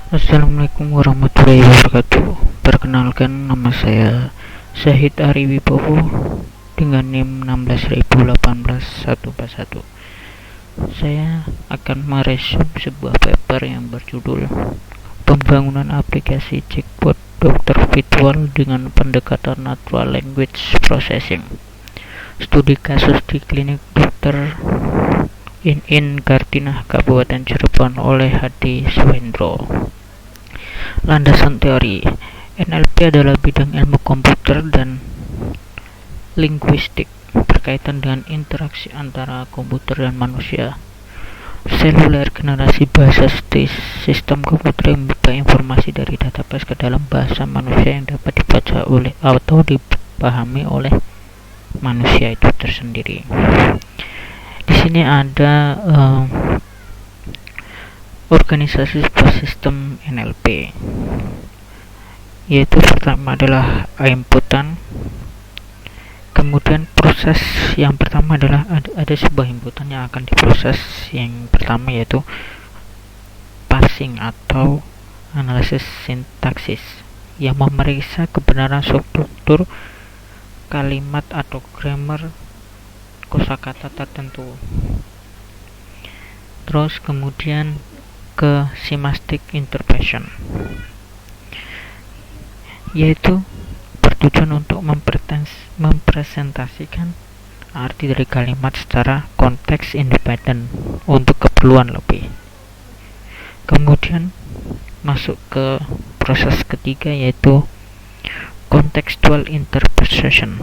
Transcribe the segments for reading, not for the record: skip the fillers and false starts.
Assalamualaikum warahmatullahi wabarakatuh. Perkenalkan, nama saya Syahid Ari Wibowo dengan NIM 16018 141. Saya akan meresum sebuah paper yang berjudul Pembangunan aplikasi chatbot dokter virtual dengan pendekatan natural language processing. Studi kasus di klinik dokter In Kartinah, Kabupaten Cirebon oleh Hadi Swendro. Landasan teori NLP adalah bidang ilmu komputer dan linguistik berkaitan dengan interaksi antara komputer dan manusia. Seluler generasi bahasa sistem komputer yang membuka informasi dari database ke dalam bahasa manusia yang dapat dibaca oleh atau dipahami oleh manusia itu tersendiri. Di sini ada organisasi sebuah sistem NLP, yaitu pertama adalah inputan, kemudian proses yang pertama adalah ada sebuah inputan yang akan diproses. Yang pertama yaitu parsing atau analisis sintaksis yang memeriksa kebenaran struktur kalimat atau grammar kosakata tertentu. Terus kemudian ke semantic interpretation, yaitu bertujuan untuk mempresentasikan arti dari kalimat secara konteks independen untuk keperluan lebih. Kemudian masuk ke proses ketiga yaitu contextual interpretation,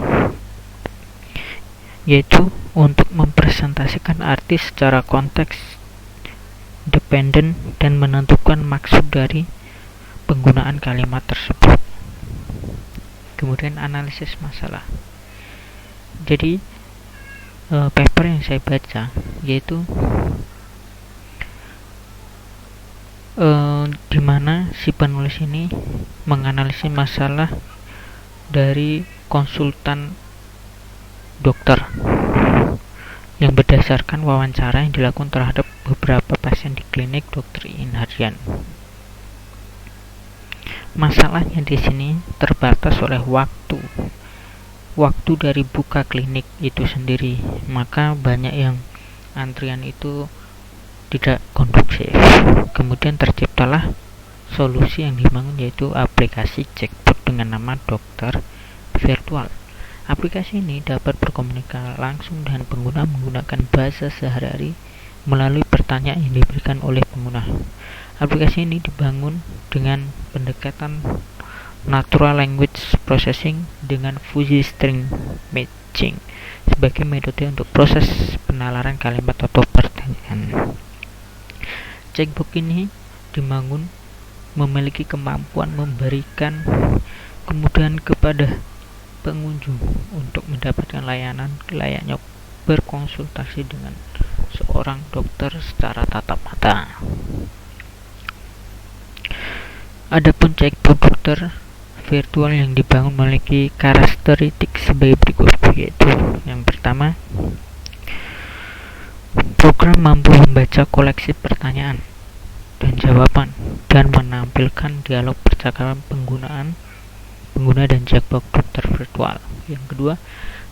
yaitu untuk mempresentasikan arti secara konteks dependen dan menentukan maksud dari penggunaan kalimat tersebut. Kemudian analisis masalah. Jadi paper yang saya baca yaitu di mana si penulis ini menganalisis masalah dari konsultan dokter yang berdasarkan wawancara yang dilakukan terhadap beberapa pasien di klinik dokter Inharian. Masalahnya di sini terbatas oleh waktu dari buka klinik itu sendiri, maka banyak yang antrian itu tidak kondusif. Kemudian terciptalah solusi yang dibangun, yaitu aplikasi chatbot dengan nama dokter virtual. Aplikasi ini dapat berkomunikasi langsung dengan pengguna menggunakan bahasa sehari-hari melalui pertanyaan yang diberikan oleh pengguna. Aplikasi ini dibangun dengan pendekatan natural language processing dengan fuzzy string matching sebagai metode untuk proses penalaran kalimat atau pertanyaan. Chatbot ini dibangun memiliki kemampuan memberikan kemudahan kepada pengunjung untuk mendapatkan layanan layaknya berkonsultasi dengan seorang dokter secara tatap mata. Adapun chatbot dokter virtual yang dibangun memiliki karakteristik sebagai berikut, yaitu yang pertama, program mampu membaca koleksi pertanyaan dan jawaban dan menampilkan dialog percakapan pengguna dan chatbot dokter virtual. Yang kedua,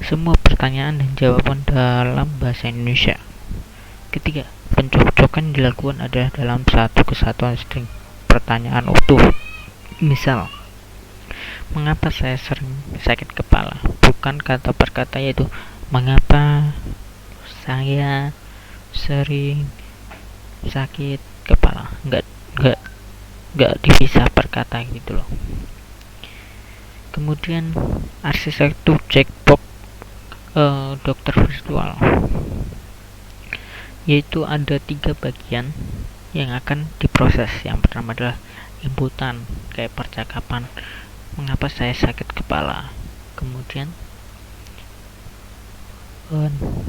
semua pertanyaan dan jawaban dalam bahasa Indonesia. Ketiga, pencocokan dilakukan adalah dalam satu kesatuan string pertanyaan utuh. Misal, mengapa saya sering sakit kepala? Bukan kata per kata, yaitu mengapa saya sering sakit kepala. Enggak dipisah per kata gitu loh. Kemudian arsitektur chatbot dokter virtual, yaitu ada 3 bagian yang akan diproses. Yang pertama adalah inputan kayak percakapan, mengapa saya sakit kepala. Kemudian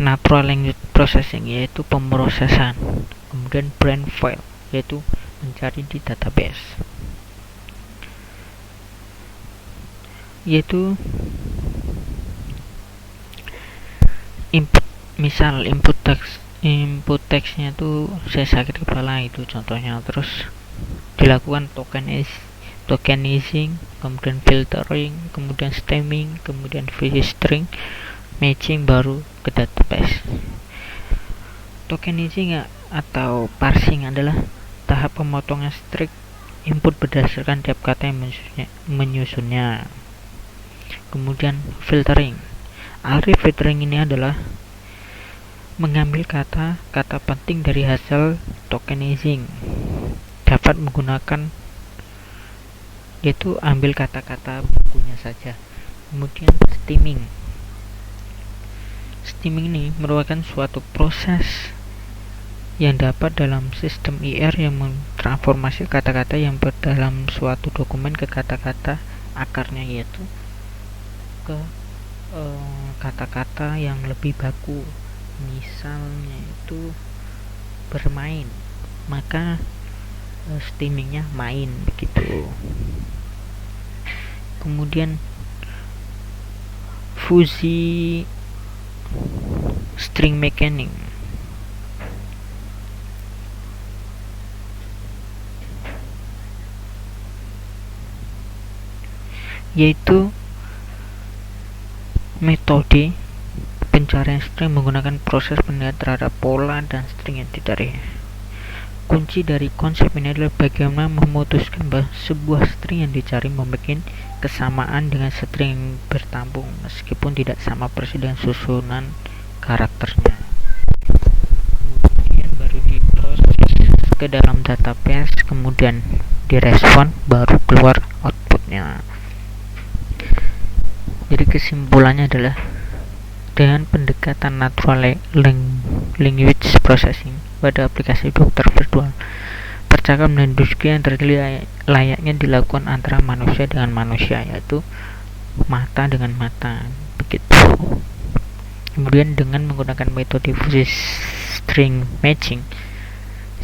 natural language processing, yaitu pemrosesan. Kemudian brain file, yaitu mencari di database, yaitu input teksnya tuh saya sakit kepala, itu contohnya. Terus dilakukan tokenizing, kemudian filtering, kemudian stemming, kemudian string matching, baru ke database. Tokenizing atau parsing adalah tahap pemotongan string input berdasarkan tiap kata yang menyusunnya. Kemudian filtering. Algoritma filtering ini adalah mengambil kata-kata penting dari hasil tokenizing. Dapat menggunakan, yaitu ambil kata-kata bukunya saja. Kemudian stemming. Stemming ini merupakan suatu proses yang dapat dalam sistem IR yang mentransformasi kata-kata yang dalam suatu dokumen ke kata-kata akarnya, yaitu ke kata-kata yang lebih baku. Misalnya itu bermain, maka stemmingnya main, begitu. Kemudian fuzzy string mechanic. Yaitu metode pencarian string menggunakan proses penilaian terhadap pola dan string yang dicari. Kunci dari konsep ini adalah bagaimana memutuskan bahwa sebuah string yang dicari memiliki kesamaan dengan string yang bertampung meskipun tidak sama persis dengan susunan karakternya. Kemudian baru diproses ke dalam database, kemudian direspon, baru keluar outputnya. Jadi kesimpulannya adalah dengan pendekatan natural language processing pada aplikasi dokter virtual, percakapan dan diskusi yang terjadi layaknya dilakukan antara manusia dengan manusia, yaitu mata dengan mata, begitu. Kemudian dengan menggunakan metode fuzzy string matching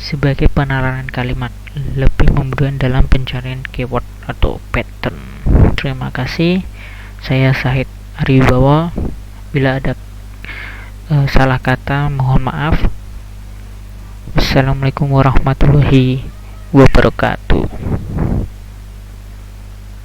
sebagai penalaran kalimat, lebih memudahkan dalam pencarian keyword atau pattern. Terima kasih. Saya Syahid Ariwibowo. Bila ada salah kata, mohon maaf. Wassalamualaikum warahmatullahi wabarakatuh.